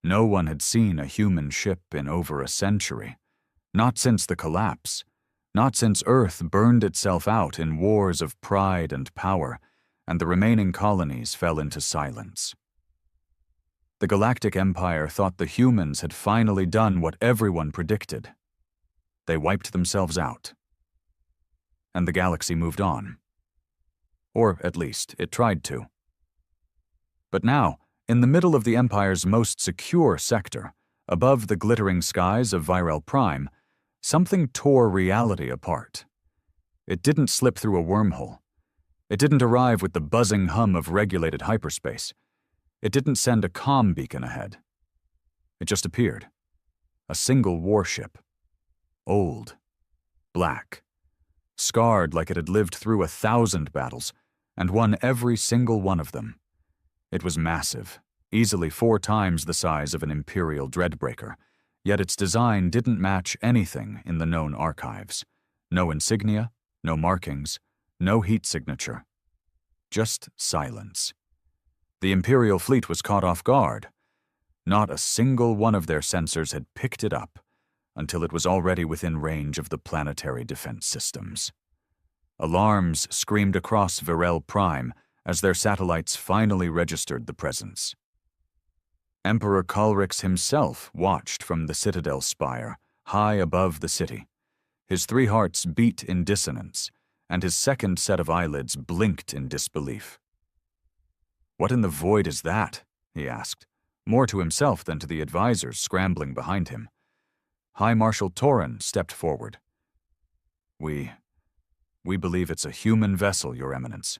No one had seen a human ship in over a century. Not since the collapse. Not since Earth burned itself out in wars of pride and power, and the remaining colonies fell into silence. The Galactic Empire thought the humans had finally done what everyone predicted. They wiped themselves out. And the galaxy moved on. Or, at least, it tried to. But now, in the middle of the Empire's most secure sector, above the glittering skies of Virel Prime, something tore reality apart. It didn't slip through a wormhole. It didn't arrive with the buzzing hum of regulated hyperspace. It didn't send a comm beacon ahead. It just appeared. A single warship. Old. Black. Scarred like it had lived through 1,000 battles, and won every single one of them. It was massive, easily 4 times the size of an Imperial Dreadbreaker, yet its design didn't match anything in the known archives. No insignia, no markings, no heat signature. Just silence. The Imperial fleet was caught off guard. Not a single one of their sensors had picked it up until it was already within range of the planetary defense systems. Alarms screamed across Virel Prime as their satellites finally registered the presence. Emperor Kalrix himself watched from the Citadel spire, high above the city. His 3 hearts beat in dissonance, and his second set of eyelids blinked in disbelief. "What in the void is that?" he asked, more to himself than to the advisors scrambling behind him. High Marshal Torin stepped forward. We believe it's a human vessel, Your Eminence."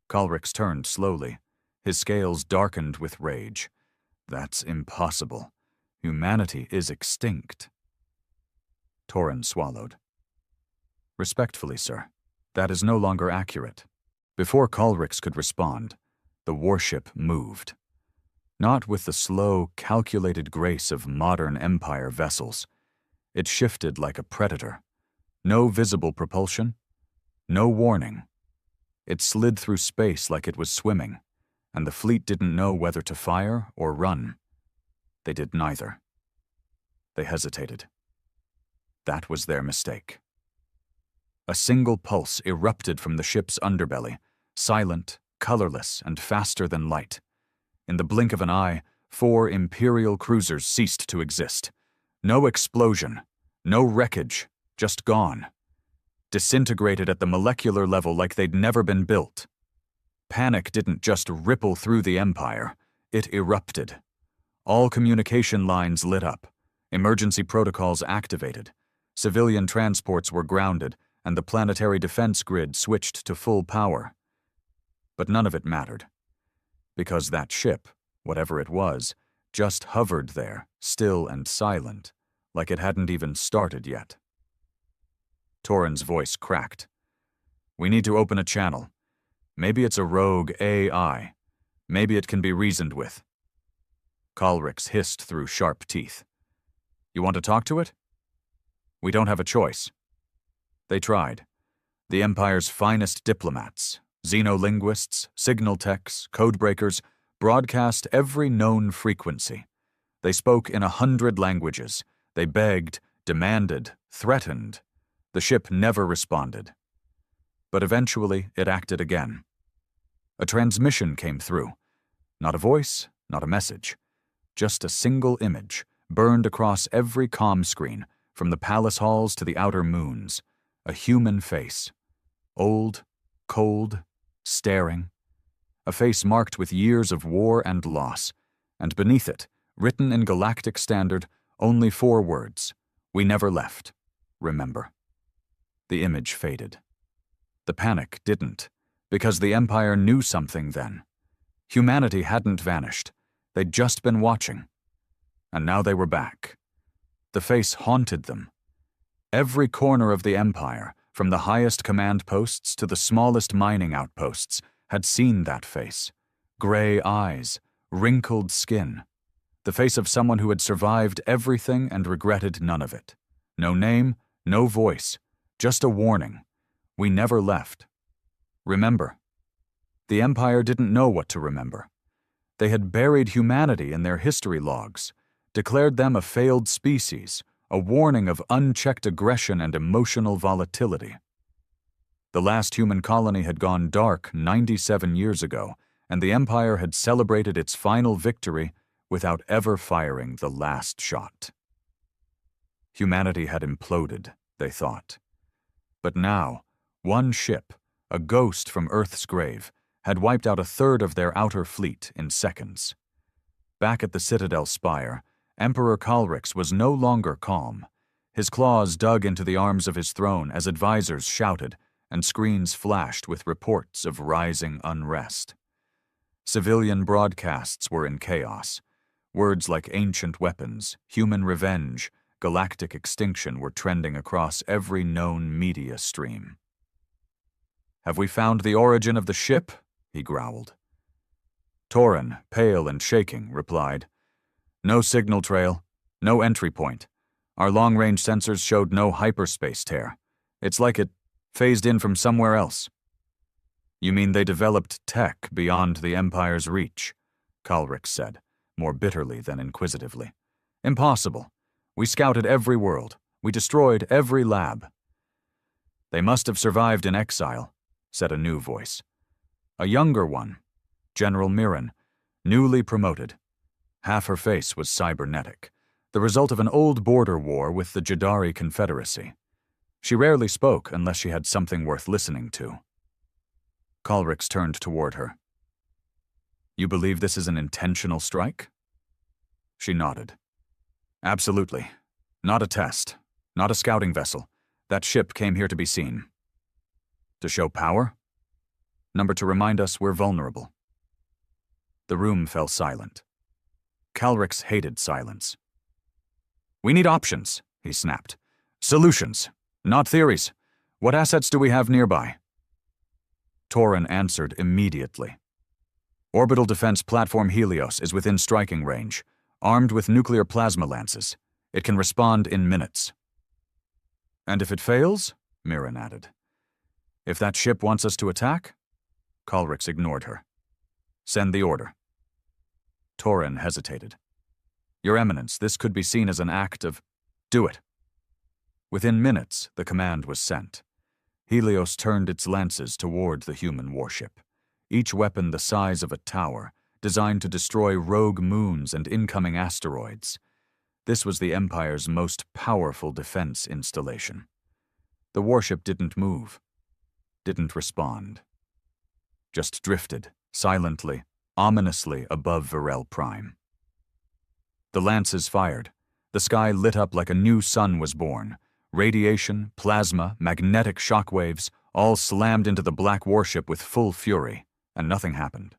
Kalrix turned slowly. His scales darkened with rage. "That's impossible. Humanity is extinct." Torin swallowed. "Respectfully, sir, that is no longer accurate." Before Kalrix could respond, the warship moved. Not with the slow, calculated grace of modern Empire vessels. It shifted like a predator. No visible propulsion, no warning. It slid through space like it was swimming, and the fleet didn't know whether to fire or run. They did neither. They hesitated. That was their mistake. A single pulse erupted from the ship's underbelly, silent, colorless, and faster than light. In the blink of an eye, 4 Imperial cruisers ceased to exist. No explosion, no wreckage, just gone. Disintegrated at the molecular level like they'd never been built. Panic didn't just ripple through the Empire, it erupted. All communication lines lit up, emergency protocols activated, civilian transports were grounded, and the planetary defense grid switched to full power. But none of it mattered. Because that ship, whatever it was, just hovered there, still and silent, like it hadn't even started yet. Torin's voice cracked. "We need to open a channel. Maybe it's a rogue AI. Maybe it can be reasoned with." Kalrix hissed through sharp teeth. "You want to talk to it?" "We don't have a choice." They tried. The Empire's finest diplomats, xenolinguists, signal techs, codebreakers, broadcast every known frequency. They spoke in 100 languages. They begged, demanded, threatened. The ship never responded. But eventually it acted again. A transmission came through. Not a voice, not a message. Just a single image, burned across every comm screen, from the palace halls to the outer moons. A human face. Old, cold, staring. A face marked with years of war and loss. And beneath it, written in galactic standard, only 4 words. "We never left. Remember." The image faded. The panic didn't, because the Empire knew something then. Humanity hadn't vanished. They'd just been watching. And now they were back. The face haunted them. Every corner of the Empire, from the highest command posts to the smallest mining outposts, had seen that face. Gray eyes, wrinkled skin. The face of someone who had survived everything and regretted none of it. No name, no voice, just a warning. We never left. Remember. The Empire didn't know what to remember. They had buried humanity in their history logs, declared them a failed species, a warning of unchecked aggression and emotional volatility. The last human colony had gone dark 97 years ago, and the Empire had celebrated its final victory without ever firing the last shot. Humanity had imploded, they thought. But now, one ship, a ghost from Earth's grave, had wiped out a third of their outer fleet in seconds. Back at the Citadel spire, Emperor Calrix was no longer calm. His claws dug into the arms of his throne as advisors shouted and screens flashed with reports of rising unrest. Civilian broadcasts were in chaos. Words like ancient weapons, human revenge, galactic extinction were trending across every known media stream. "Have we found the origin of the ship?" he growled. Torin, pale and shaking, replied, "No signal trail, no entry point. Our long-range sensors showed no hyperspace tear. It's like it phased in from somewhere else." "You mean they developed tech beyond the Empire's reach?" Calrix said, more bitterly than inquisitively. "Impossible. We scouted every world. We destroyed every lab." "They must have survived in exile," said a new voice. A younger one, General Mirren, newly promoted. Half her face was cybernetic, the result of an old border war with the Jadari Confederacy. She rarely spoke unless she had something worth listening to. Calrix turned toward her. "You believe this is an intentional strike?" She nodded. "Absolutely. Not a test. Not a scouting vessel. That ship came here to be seen." "To show power?" "Number to remind us we're vulnerable." The room fell silent. Calrix hated silence. "We need options," he snapped. "Solutions, not theories. What assets do we have nearby?" Torin answered immediately. "Orbital Defense Platform Helios is within striking range, armed with nuclear plasma lances. It can respond in minutes." "And if it fails?" Mirren added. "If that ship wants us to attack?" Calrix ignored her. "Send the order." Torin hesitated. "Your Eminence, this could be seen as an act of—" "Do it." Within minutes, the command was sent. Helios turned its lances toward the human warship, each weapon the size of a tower, designed to destroy rogue moons and incoming asteroids. This was the Empire's most powerful defense installation. The warship didn't move, didn't respond. Just drifted, silently, ominously above Virel Prime. The lances fired. The sky lit up like a new sun was born. Radiation, plasma, magnetic shockwaves, all slammed into the black warship with full fury, and nothing happened.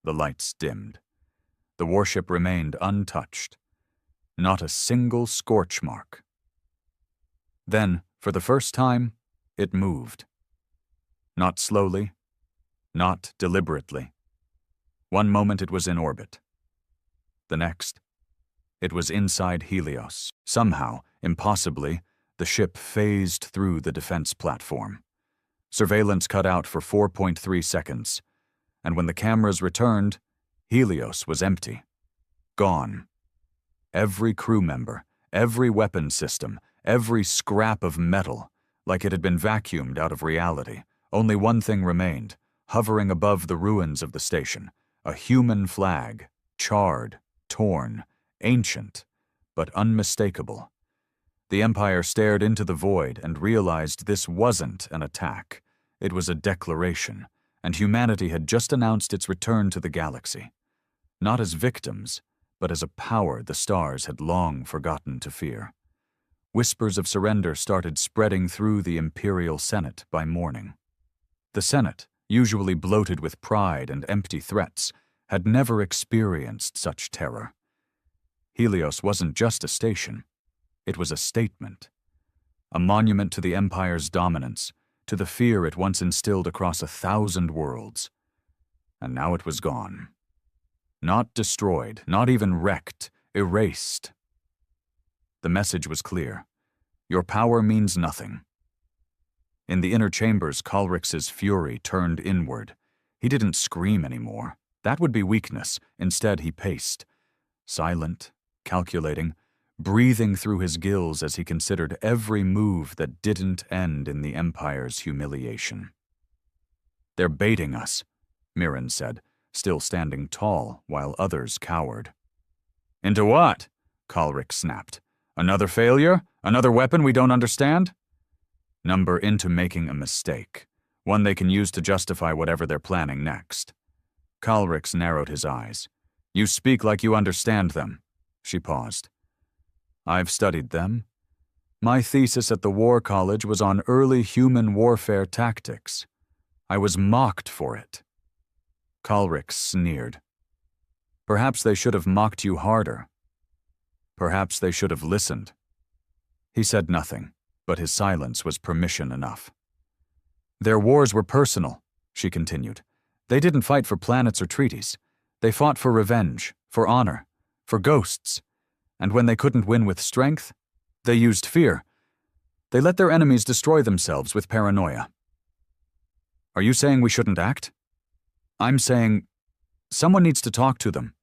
The lights dimmed. The warship remained untouched. Not a single scorch mark. Then, for the first time, it moved. Not slowly, not deliberately. One moment it was in orbit. The next, it was inside Helios. Somehow, impossibly, the ship phased through the defense platform. Surveillance cut out for 4.3 seconds, and when the cameras returned, Helios was empty. Gone. Every crew member, every weapon system, every scrap of metal, like it had been vacuumed out of reality. Only one thing remained, hovering above the ruins of the station, a human flag, charred, torn, ancient, but unmistakable. The Empire stared into the void and realized this wasn't an attack. It was a declaration, and humanity had just announced its return to the galaxy. Not as victims, but as a power the stars had long forgotten to fear. Whispers of surrender started spreading through the Imperial Senate by morning. The Senate, usually bloated with pride and empty threats, had never experienced such terror. Helios wasn't just a station. It was a statement. A monument to the Empire's dominance, to the fear it once instilled across 1,000 worlds. And now it was gone. Not destroyed, not even wrecked, erased. The message was clear. Your power means nothing. In the inner chambers, Calrix's fury turned inward. He didn't scream anymore. That would be weakness. Instead, he paced, silent, calculating, breathing through his gills as he considered every move that didn't end in the Empire's humiliation. "They're baiting us," Mirren said, still standing tall while others cowered. "Into what?" Kalric snapped. "Another failure? Another weapon we don't understand?" "Number into making a mistake, one they can use to justify whatever they're planning next." Kalrix narrowed his eyes. "You speak like you understand them." She paused. "I've studied them. My thesis at the War College was on early human warfare tactics. I was mocked for it." Kalrix sneered. "Perhaps they should have mocked you harder. Perhaps they should have listened." He said nothing, but his silence was permission enough. "Their wars were personal," she continued. "They didn't fight for planets or treaties. They fought for revenge, for honor, for ghosts. And when they couldn't win with strength, they used fear. They let their enemies destroy themselves with paranoia." "Are you saying we shouldn't act?" "I'm saying someone needs to talk to them."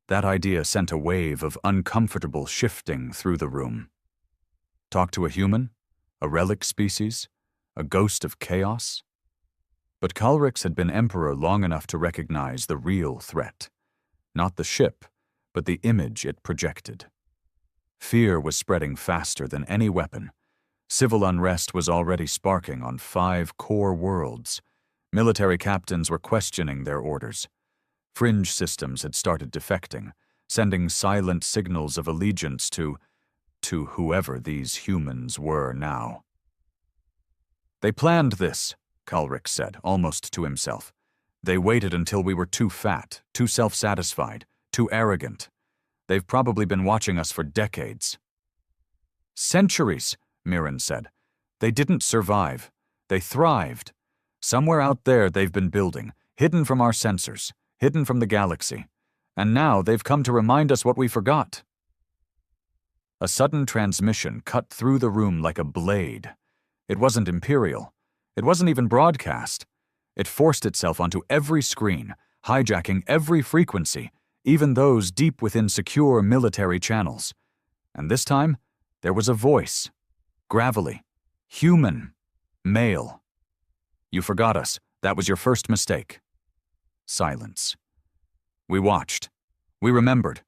That idea sent a wave of uncomfortable shifting through the room. Talk to a human? A relic species? A ghost of chaos? But Kalrix had been Emperor long enough to recognize the real threat. Not the ship, but the image it projected. Fear was spreading faster than any weapon. Civil unrest was already sparking on 5 core worlds. Military captains were questioning their orders. Fringe systems had started defecting, sending silent signals of allegiance to whoever these humans were now. "They planned this," Kalrix said, almost to himself. "They waited until we were too fat, too self-satisfied, too arrogant. They've probably been watching us for decades." "Centuries," Mirren said. "They didn't survive. They thrived. Somewhere out there they've been building, hidden from our sensors, hidden from the galaxy. And now they've come to remind us what we forgot." A sudden transmission cut through the room like a blade. It wasn't Imperial. It wasn't even broadcast. It forced itself onto every screen, hijacking every frequency, even those deep within secure military channels. And this time, there was a voice. Gravelly. Human. Male. "You forgot us. That was your first mistake." Silence. "We watched. We remembered.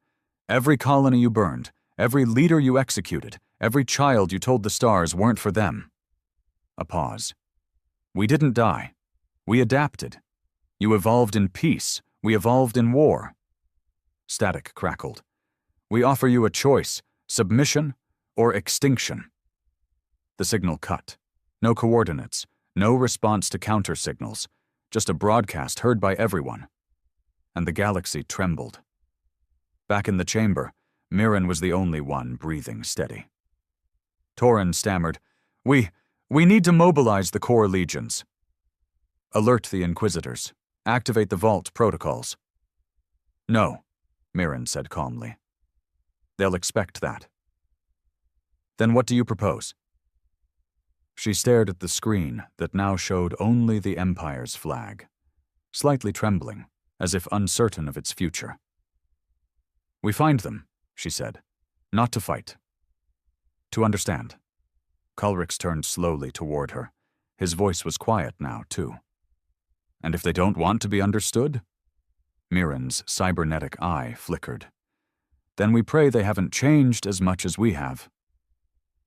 Every colony you burned, every leader you executed, every child you told the stars weren't for them." A pause. "We didn't die. We adapted. You evolved in peace. We evolved in war." Static crackled. "We offer you a choice, submission or extinction." The signal cut. No coordinates, no response to counter signals, just a broadcast heard by everyone. And the galaxy trembled. Back in the chamber, Mirren was the only one breathing steady. Torin stammered, We need to mobilize the core legions." "Alert the Inquisitors. Activate the Vault protocols." "No," Mirren said calmly. "They'll expect that." "Then what do you propose?" She stared at the screen that now showed only the Empire's flag, slightly trembling, as if uncertain of its future. "We find them," she said, "not to fight. To understand." Kulrix turned slowly toward her. His voice was quiet now, too. "And if they don't want to be understood?" Mirren's cybernetic eye flickered. "Then we pray they haven't changed as much as we have."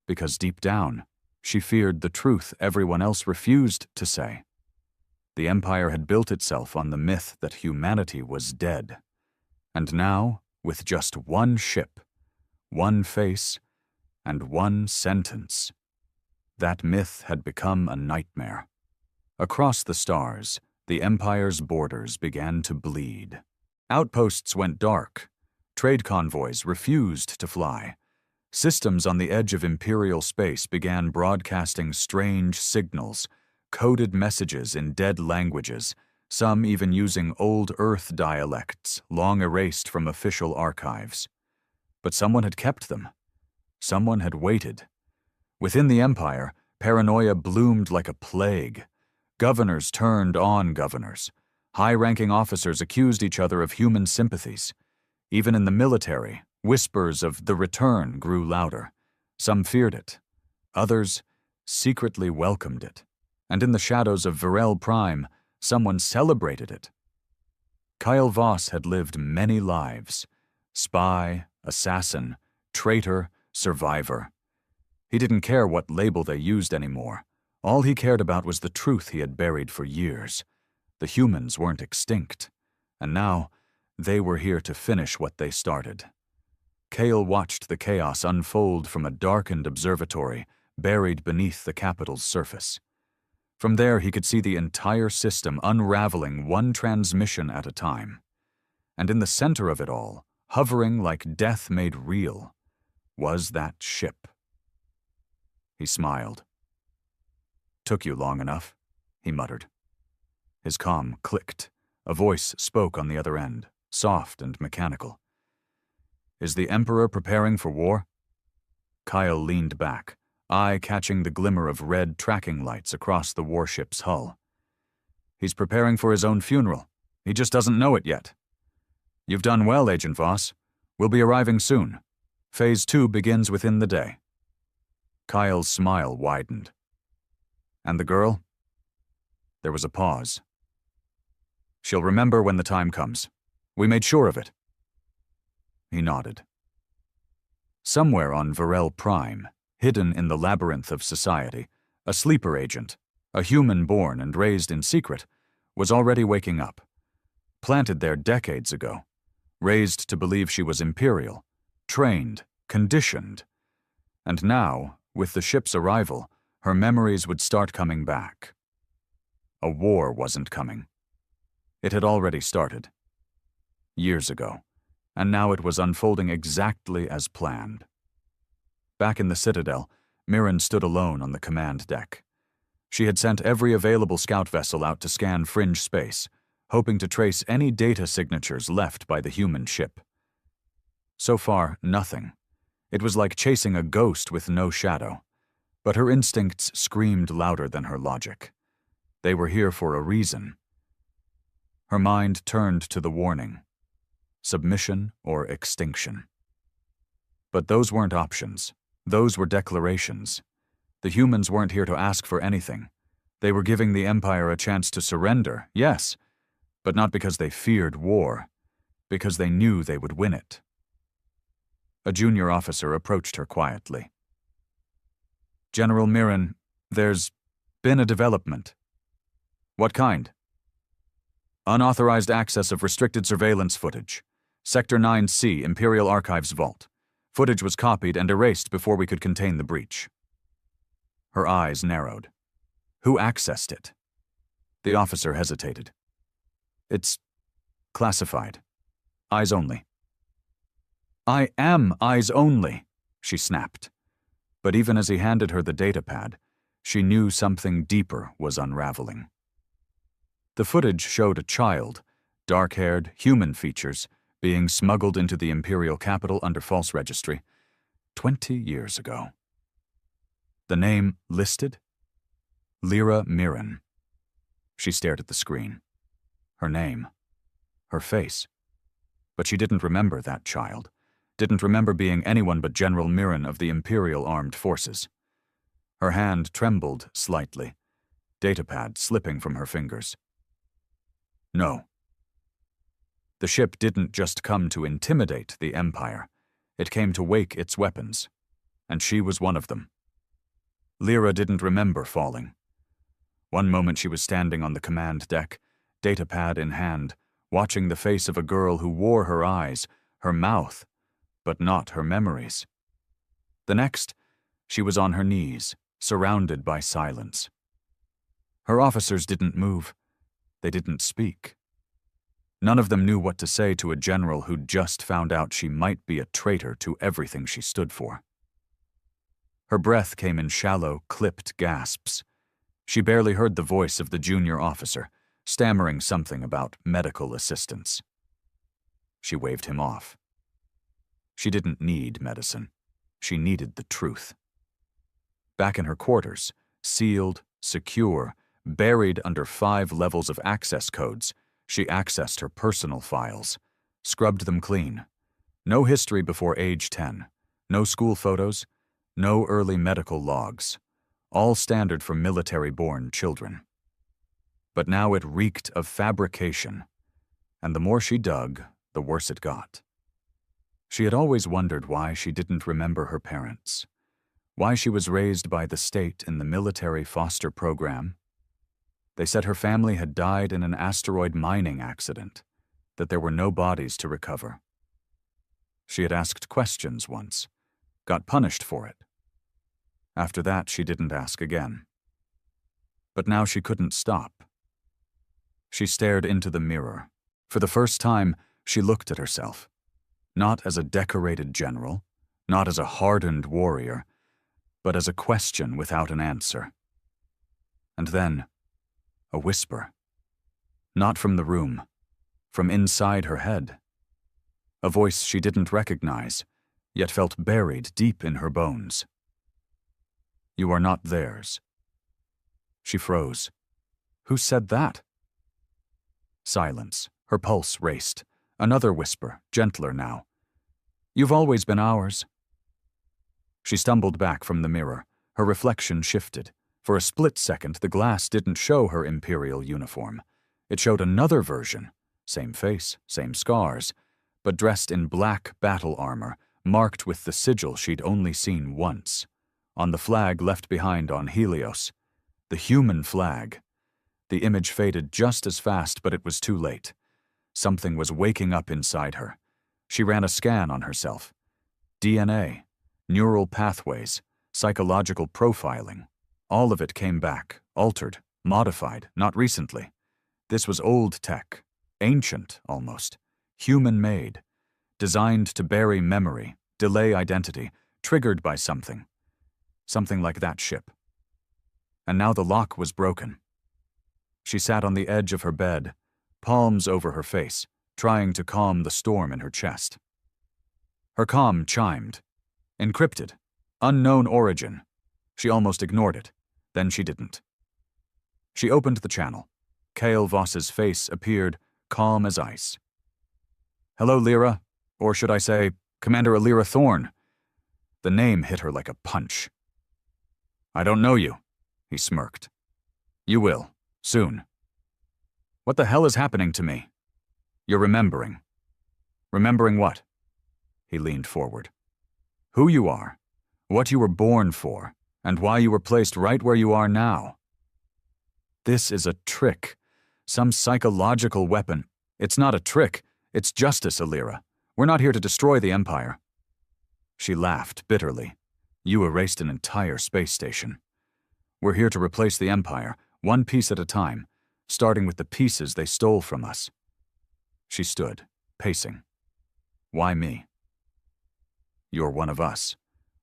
Because deep down, she feared the truth everyone else refused to say. The Empire had built itself on the myth that humanity was dead. And now, with just one ship, one face, and one sentence, that myth had become a nightmare. Across the stars, the Empire's borders began to bleed. Outposts went dark. Trade convoys refused to fly. Systems on the edge of Imperial space began broadcasting strange signals, coded messages in dead languages, some even using old Earth dialects long erased from official archives. But someone had kept them. Someone had waited. Within the Empire, paranoia bloomed like a plague. Governors turned on governors. High-ranking officers accused each other of human sympathies. Even in the military, whispers of the return grew louder. Some feared it. Others secretly welcomed it. And in the shadows of Varel Prime, someone celebrated it. Kyle Voss had lived many lives. Spy, assassin, traitor, survivor. He didn't care what label they used anymore. All he cared about was the truth he had buried for years. The humans weren't extinct. And now, they were here to finish what they started. Kale watched the chaos unfold from a darkened observatory buried beneath the capital's surface. From there, he could see the entire system unraveling one transmission at a time. And in the center of it all, hovering like death made real, was that ship. He smiled. "Took you long enough," he muttered. His comm clicked. A voice spoke on the other end, soft and mechanical. "Is the Emperor preparing for war?" Kyle leaned back, eye catching the glimmer of red tracking lights across the warship's hull. "He's preparing for his own funeral. He just doesn't know it yet. You've done well, Agent Voss. We'll be arriving soon. Phase 2 begins within the day." Kyle's smile widened. "And the girl?" There was a pause. "She'll remember when the time comes. We made sure of it." He nodded. Somewhere on Varel Prime, hidden in the labyrinth of society, a sleeper agent, a human born and raised in secret, was already waking up. Planted there decades ago, raised to believe she was imperial, trained, conditioned. And now, with the ship's arrival, her memories would start coming back. A war wasn't coming. It had already started. Years ago, and now it was unfolding exactly as planned. Back in the Citadel, Mirren stood alone on the command deck. She had sent every available scout vessel out to scan fringe space, hoping to trace any data signatures left by the human ship. So far, nothing. It was like chasing a ghost with no shadow. But her instincts screamed louder than her logic. They were here for a reason. Her mind turned to the warning: submission or extinction. But those weren't options. Those were declarations. The humans weren't here to ask for anything. They were giving the Empire a chance to surrender, yes, but not because they feared war, because they knew they would win it. A junior officer approached her quietly. "General Mirren, there's been a development." "What kind?" "Unauthorized access of restricted surveillance footage. Sector 9C, Imperial Archives Vault. Footage was copied and erased before we could contain the breach." Her eyes narrowed. "Who accessed it?" The officer hesitated. "It's classified. Eyes only." "I am eyes only," she snapped. But even as he handed her the datapad, she knew something deeper was unraveling. The footage showed a child, dark-haired, human features, being smuggled into the Imperial capital under false registry 20 years ago. The name listed? Lyra Mirren. She stared at the screen. Her name. Her face. But she didn't remember that child. Didn't remember being anyone but General Mirren of the Imperial Armed Forces. Her hand trembled slightly, datapad slipping from her fingers. No. The ship didn't just come to intimidate the Empire. It came to wake its weapons, and she was one of them. Lyra didn't remember falling. One moment she was standing on the command deck, datapad in hand, watching the face of a girl who wore her eyes, her mouth, but not her memories. The next, she was on her knees, surrounded by silence. Her officers didn't move. They didn't speak. None of them knew what to say to a general who'd just found out she might be a traitor to everything she stood for. Her breath came in shallow, clipped gasps. She barely heard the voice of the junior officer, stammering something about medical assistance. She waved him off. She didn't need medicine. She needed the truth. Back in her quarters, sealed, secure, buried under 5 levels of access codes, She accessed her personal files, scrubbed them clean. No history before age 10, no school photos, no early medical logs, all standard for military-born children. But now it reeked of fabrication, and the more she dug, the worse it got. She had always wondered why she didn't remember her parents, why she was raised by the state in the military foster program. They said her family had died in an asteroid mining accident, that there were no bodies to recover. She had asked questions once, got punished for it. After that, she didn't ask again. But now she couldn't stop. She stared into the mirror. For the first time, she looked at herself, not as a decorated general, not as a hardened warrior, but as a question without an answer. And then, a whisper. Not from the room, from inside her head. A voice she didn't recognize, yet felt buried deep in her bones. You are not theirs. She froze. Who said that? Silence. Her pulse raced. Another whisper, gentler now. You've always been ours. She stumbled back from the mirror. Her reflection shifted. For a split second, the glass didn't show her Imperial uniform. It showed another version. Same face, same scars, but dressed in black battle armor, marked with the sigil she'd only seen once. On the flag left behind on Helios. The human flag. The image faded just as fast, but it was too late. Something was waking up inside her. She ran a scan on herself. DNA, neural pathways, psychological profiling. All of it came back, altered, modified, not recently. This was old tech, ancient almost, human-made, designed to bury memory, delay identity, triggered by something. Something like that ship. And now the lock was broken. She sat on the edge of her bed, palms over her face, trying to calm the storm in her chest. Her comm chimed. Encrypted. Unknown origin. She almost ignored it. Then she didn't. She opened the channel. Kael Voss's face appeared, calm as ice. Hello, Lyra. Or should I say, Commander Lyra Thorne. The name hit her like a punch. I don't know you, he smirked. You will. Soon. What the hell is happening to me? You're remembering. Remembering what? He leaned forward. Who you are, what you were born for, and why you were placed right where you are now. This is a trick. Some psychological weapon. It's not a trick. It's justice, Alira. We're not here to destroy the Empire. She laughed bitterly. You erased an entire space station. We're here to replace the Empire, one piece at a time, starting with the pieces they stole from us. She stood, pacing. Why me? You're one of us,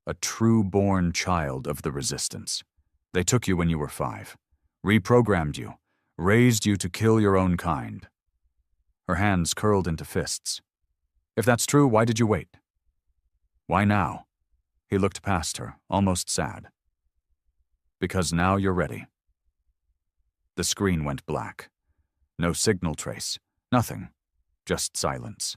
a true-born child of the Resistance. They took you when you were 5, reprogrammed you, raised you to kill your own kind. Her hands curled into fists. If that's true, why did you wait? Why now? He looked past her, almost sad. Because now you're ready. The screen went black. No signal trace, nothing, just silence.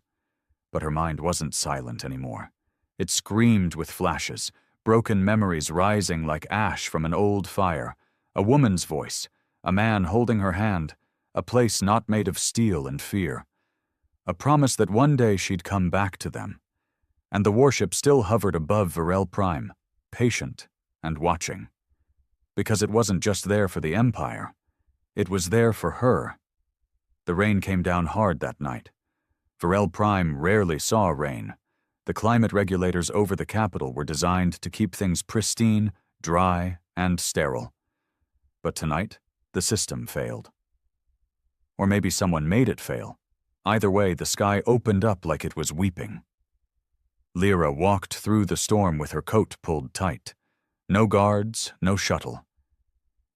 But her mind wasn't silent anymore. It screamed with flashes, broken memories rising like ash from an old fire, a woman's voice, a man holding her hand, a place not made of steel and fear. A promise that one day she'd come back to them. And the warship still hovered above Varel Prime, patient and watching. Because it wasn't just there for the Empire. It was there for her. The rain came down hard that night. Varel Prime rarely saw rain. The climate regulators over the capital were designed to keep things pristine, dry, and sterile. But tonight, the system failed. Or maybe someone made it fail. Either way, the sky opened up like it was weeping. Lyra walked through the storm with her coat pulled tight. No guards, no shuttle.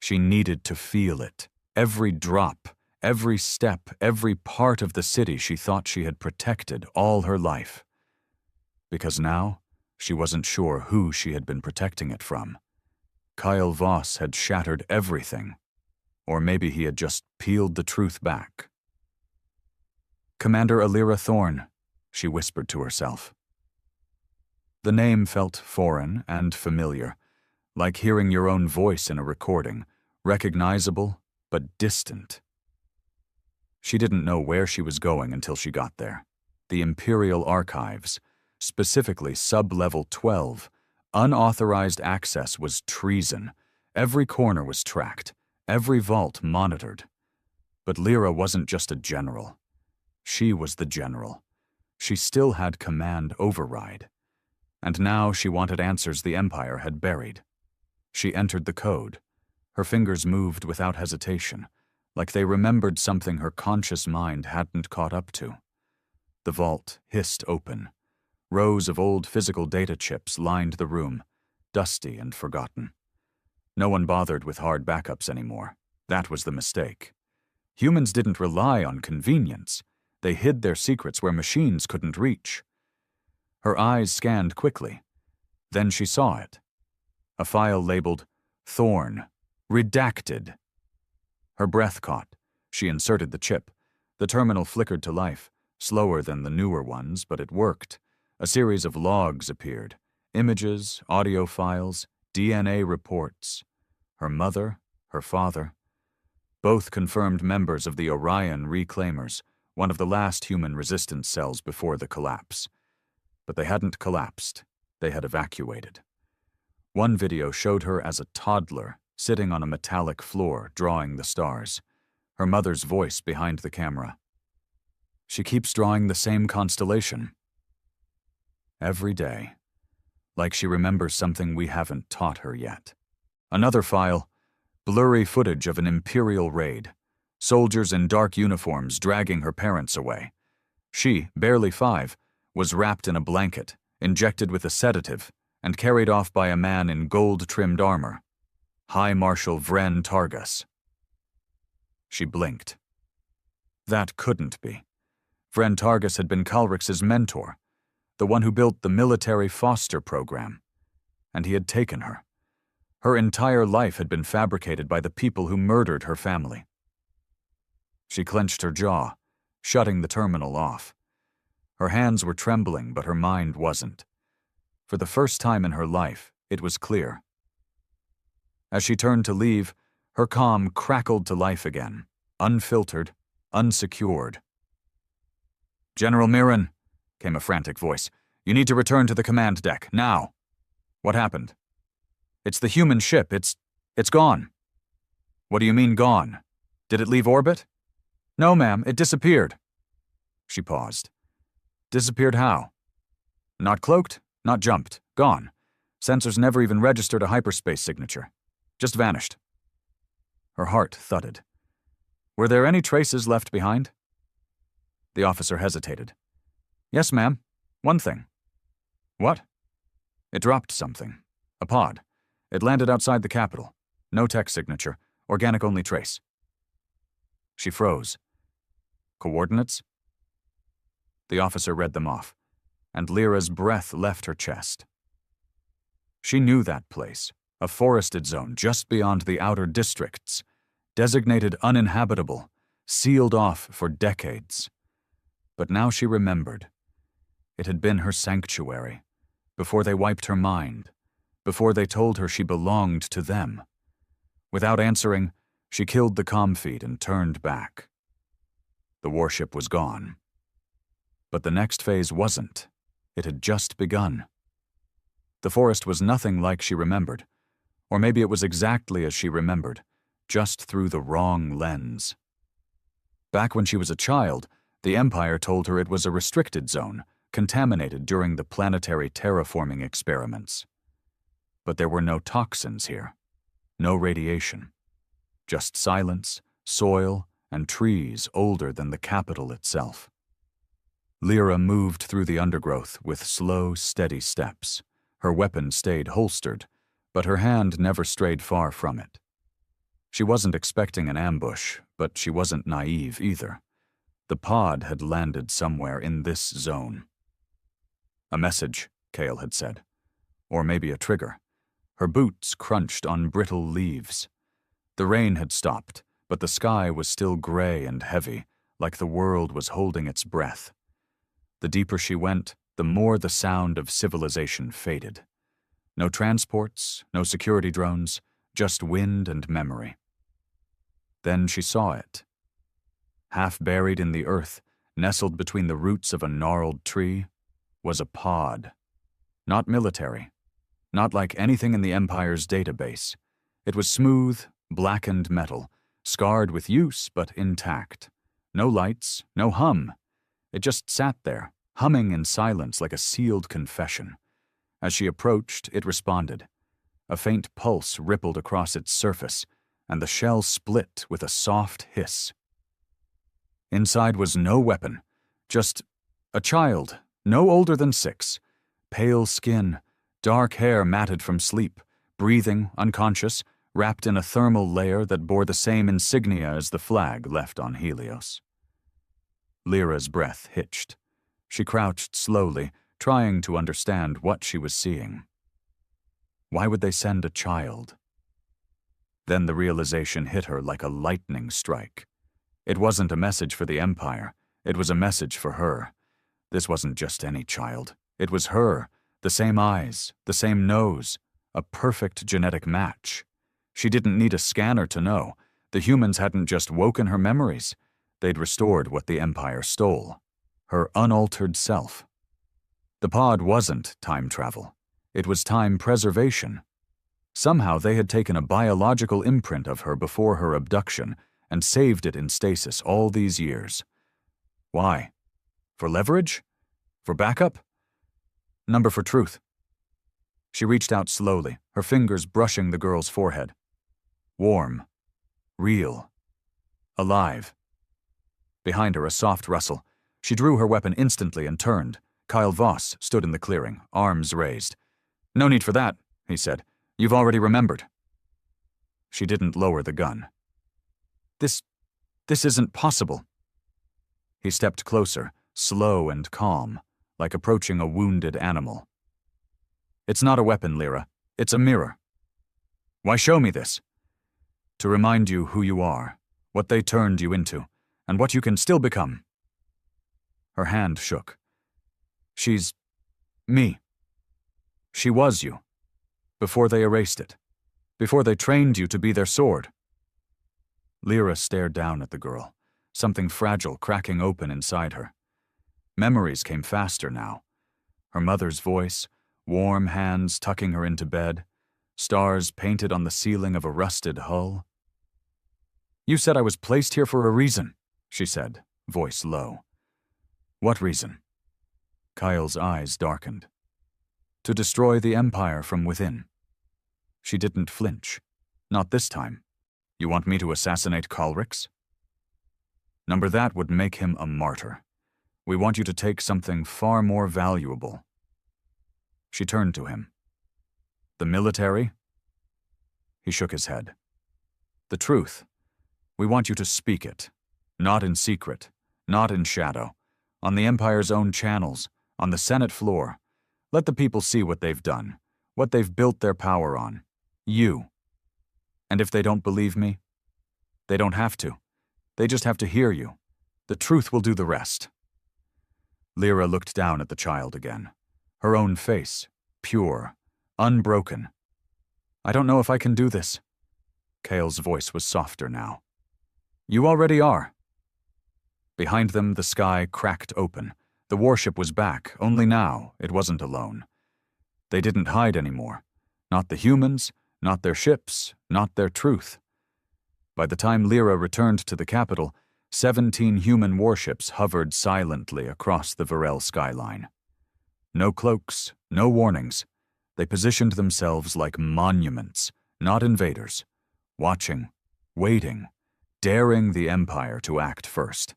She needed to feel it. Every drop, every step, every part of the city she thought she had protected all her life. Because now, she wasn't sure who she had been protecting it from. Kael Voss had shattered everything. Or maybe he had just peeled the truth back. Commander Alira Thorne, she whispered to herself. The name felt foreign and familiar, like hearing your own voice in a recording, recognizable but distant. She didn't know where she was going until she got there. The Imperial Archives, specifically Sub-Level 12, unauthorized access was treason. Every corner was tracked, every vault monitored. But Lyra wasn't just a general. She was the general. She still had command override. And now she wanted answers the Empire had buried. She entered the code. Her fingers moved without hesitation, like they remembered something her conscious mind hadn't caught up to. The vault hissed open. Rows of old physical data chips lined the room, dusty and forgotten. No one bothered with hard backups anymore. That was the mistake. Humans didn't rely on convenience. They hid their secrets where machines couldn't reach. Her eyes scanned quickly. Then she saw it. A file labeled Thorn, Redacted. Her breath caught. She inserted the chip. The terminal flickered to life, slower than the newer ones, but it worked. A series of logs appeared. Images, audio files, DNA reports. Her mother, her father. Both confirmed members of the Orion Reclaimers, one of the last human resistance cells before the collapse. But they hadn't collapsed. They had evacuated. One video showed her as a toddler, sitting on a metallic floor, drawing the stars. Her mother's voice behind the camera. She keeps drawing the same constellation. Every day. Like she remembers something we haven't taught her yet. Another file. Blurry footage of an Imperial raid. Soldiers in dark uniforms dragging her parents away. She, barely 5, was wrapped in a blanket, injected with a sedative, and carried off by a man in gold-trimmed armor. High Marshal Vren Targus. She blinked. That couldn't be. Vren Targus had been Kalrix's mentor, the one who built the military foster program, and he had taken her. Her entire life had been fabricated by the people who murdered her family. She clenched her jaw, shutting the terminal off. Her hands were trembling, but her mind wasn't. For the first time in her life, it was clear. As she turned to leave, her calm crackled to life again, unfiltered, unsecured. "General Mirren," came a frantic voice, "you need to return to the command deck, now." "What happened?" "It's the human ship. It's gone." "What do you mean gone? Did it leave orbit?" "No, ma'am, it disappeared." She paused. "Disappeared how?" "Not cloaked, not jumped. Gone. Sensors never even registered a hyperspace signature. Just vanished." Her heart thudded. "Were there any traces left behind?" The officer hesitated. "Yes, ma'am. One thing." "What?" "It dropped something. A pod. It landed outside the capital. No tech signature. Organic-only trace." She froze. "Coordinates?" The officer read them off, and Lyra's breath left her chest. She knew that place, a forested zone just beyond the outer districts, designated uninhabitable, sealed off for decades. But now she remembered. It had been her sanctuary, before they wiped her mind, before they told her she belonged to them. Without answering, she killed the comm feed and turned back. The warship was gone. But the next phase wasn't. It had just begun. The forest was nothing like she remembered, or maybe it was exactly as she remembered, just through the wrong lens. Back when she was a child, the Empire told her it was a restricted zone, contaminated during the planetary terraforming experiments. But there were no toxins here, no radiation, just silence, soil, and trees older than the capital itself. Lyra moved through the undergrowth with slow, steady steps. Her weapon stayed holstered, but her hand never strayed far from it. She wasn't expecting an ambush, but she wasn't naive either. The pod had landed somewhere in this zone. "A message," Kale had said. Or maybe a trigger. Her boots crunched on brittle leaves. The rain had stopped, but the sky was still gray and heavy, like the world was holding its breath. The deeper she went, the more the sound of civilization faded. No transports, no security drones, just wind and memory. Then she saw it. Half buried in the earth, nestled between the roots of a gnarled tree, was a pod. Not military, not like anything in the Empire's database. It was smooth, blackened metal, scarred with use but intact. No lights, no hum. It just sat there, humming in silence like a sealed confession. As she approached, it responded. A faint pulse rippled across its surface, and the shell split with a soft hiss. Inside was no weapon, just a child, no older than 6, pale skin, dark hair matted from sleep, breathing, unconscious, wrapped in a thermal layer that bore the same insignia as the flag left on Helios. Lyra's breath hitched. She crouched slowly, trying to understand what she was seeing. Why would they send a child? Then the realization hit her like a lightning strike. It wasn't a message for the Empire. It was a message for her. This wasn't just any child. It was her, the same eyes, the same nose, a perfect genetic match. She didn't need a scanner to know. The humans hadn't just woken her memories. They'd restored what the Empire stole. Her unaltered self. The pod wasn't time travel. It was time preservation. Somehow they had taken a biological imprint of her before her abduction and saved it in stasis all these years. Why? For leverage? For backup? Number for truth. She reached out slowly, her fingers brushing the girl's forehead. Warm. Real. Alive. Behind her, a soft rustle. She drew her weapon instantly and turned. Kyle Voss stood in the clearing, arms raised. "No need for that," he said. "You've already remembered." She didn't lower the gun. This isn't possible." He stepped closer, slow and calm, like approaching a wounded animal. "It's not a weapon, Lyra. It's a mirror." "Why show me this?" "To remind you who you are, what they turned you into, and what you can still become." Her hand shook. "She's me. She was you. Before they erased it. Before they trained you to be their sword." Lyra stared down at the girl, something fragile cracking open inside her. Memories came faster now. Her mother's voice, warm hands tucking her into bed, stars painted on the ceiling of a rusted hull. "You said I was placed here for a reason," she said, voice low. "What reason?" Kyle's eyes darkened. "To destroy the Empire from within." She didn't flinch. "Not this time. You want me to assassinate Kalrix?" "Number that would make him a martyr. We want you to take something far more valuable." She turned to him. "The military?" He shook his head. "The truth. We want you to speak it. Not in secret, not in shadow. On the Empire's own channels, on the Senate floor. Let the people see what they've done, what they've built their power on. You. And if they don't believe me, they don't have to. They just have to hear you. The truth will do the rest." Lyra looked down at the child again. Her own face, pure, unbroken. "I don't know if I can do this." Kale's voice was softer now. "You already are." Behind them, the sky cracked open. The warship was back, only now it wasn't alone. They didn't hide anymore. Not the humans, not their ships, not their truth. By the time Lyra returned to the capital, 17 human warships hovered silently across the Varel skyline. No cloaks, no warnings. They positioned themselves like monuments, not invaders, watching, waiting, daring the Empire to act first.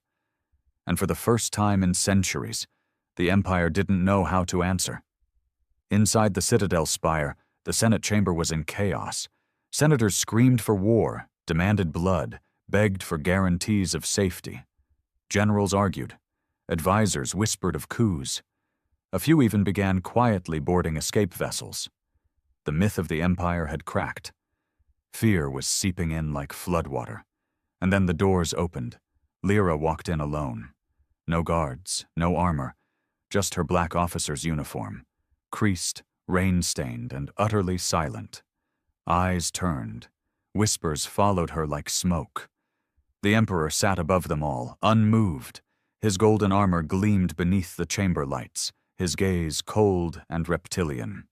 And for the first time in centuries, the Empire didn't know how to answer. Inside the Citadel spire, the Senate chamber was in chaos. Senators screamed for war, demanded blood, begged for guarantees of safety. Generals argued. Advisors whispered of coups. A few even began quietly boarding escape vessels. The myth of the Empire had cracked. Fear was seeping in like floodwater. And then the doors opened. Lyra walked in alone. No guards, no armor, just her black officer's uniform, creased, rain-stained, and utterly silent. Eyes turned. Whispers followed her like smoke. The Emperor sat above them all, unmoved. His golden armor gleamed beneath the chamber lights, his gaze cold and reptilian.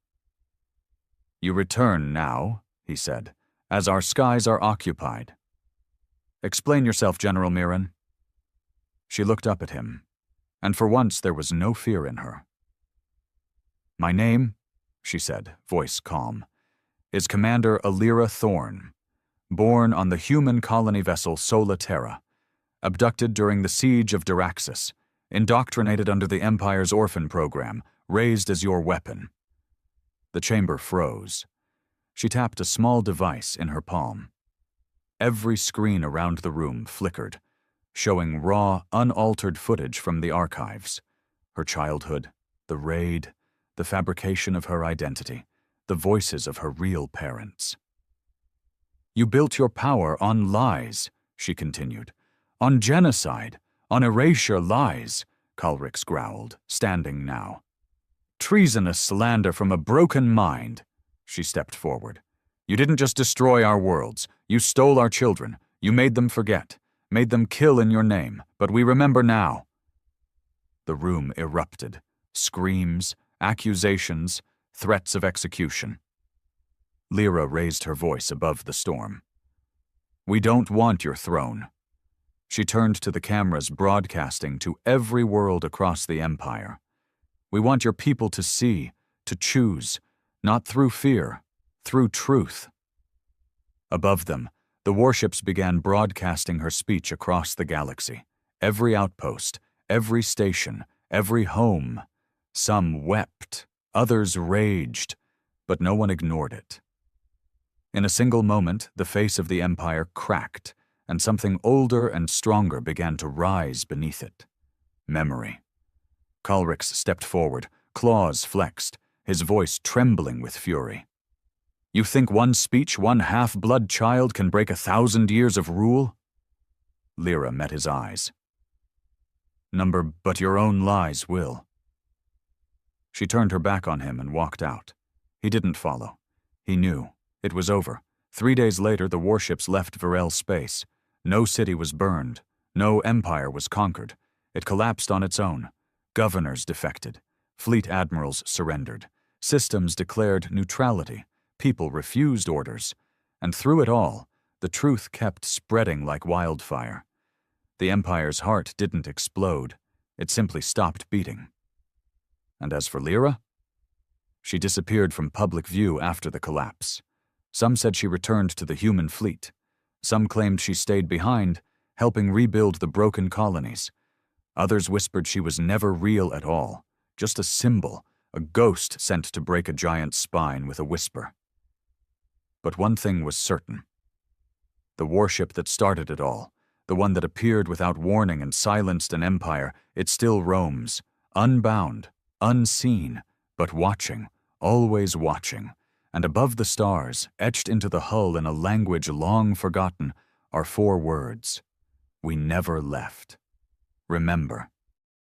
"You return now," he said, "as our skies are occupied. Explain yourself, General Mirren." She looked up at him, and for once there was no fear in her. "My name," she said, voice calm, "is Commander Alira Thorne, born on the human colony vessel Sola Terra, abducted during the siege of Diraxis, indoctrinated under the Empire's orphan program, raised as your weapon." The chamber froze. She tapped a small device in her palm. Every screen around the room flickered, showing raw, unaltered footage from the archives. Her childhood, the raid, the fabrication of her identity, the voices of her real parents. "You built your power on lies," she continued. "On genocide, on erasure lies," Kalrix growled, standing now. "Treasonous slander from a broken mind." She stepped forward. "You didn't just destroy our worlds. You stole our children. You made them forget, made them kill in your name, but we remember now." The room erupted. Screams, accusations, threats of execution. Lyra raised her voice above the storm. "We don't want your throne." She turned to the cameras broadcasting to every world across the Empire. "We want your people to see, to choose, not through fear, through truth." Above them, the warships began broadcasting her speech across the galaxy. Every outpost, every station, every home. Some wept, others raged, but no one ignored it. In a single moment, the face of the Empire cracked, and something older and stronger began to rise beneath it. Memory. Kalrix stepped forward, claws flexed, his voice trembling with fury. "You think one speech, one half-blood child can break 1,000 years of rule?" Lyra met his eyes. "But your own lies will." She turned her back on him and walked out. He didn't follow. He knew. It was over. 3 days later, the warships left Varel space. No city was burned. No empire was conquered. It collapsed on its own. Governors defected. Fleet admirals surrendered. Systems declared neutrality. People refused orders. And through it all, the truth kept spreading like wildfire. The Empire's heart didn't explode. It simply stopped beating. And as for Lyra? She disappeared from public view after the collapse. Some said she returned to the human fleet. Some claimed she stayed behind, helping rebuild the broken colonies. Others whispered she was never real at all, just a symbol, a ghost sent to break a giant's spine with a whisper. But one thing was certain. The warship that started it all, the one that appeared without warning and silenced an empire, it still roams, unbound, unseen, but watching, always watching. And above the stars, etched into the hull in a language long forgotten, are 4 words. We never left. Remember.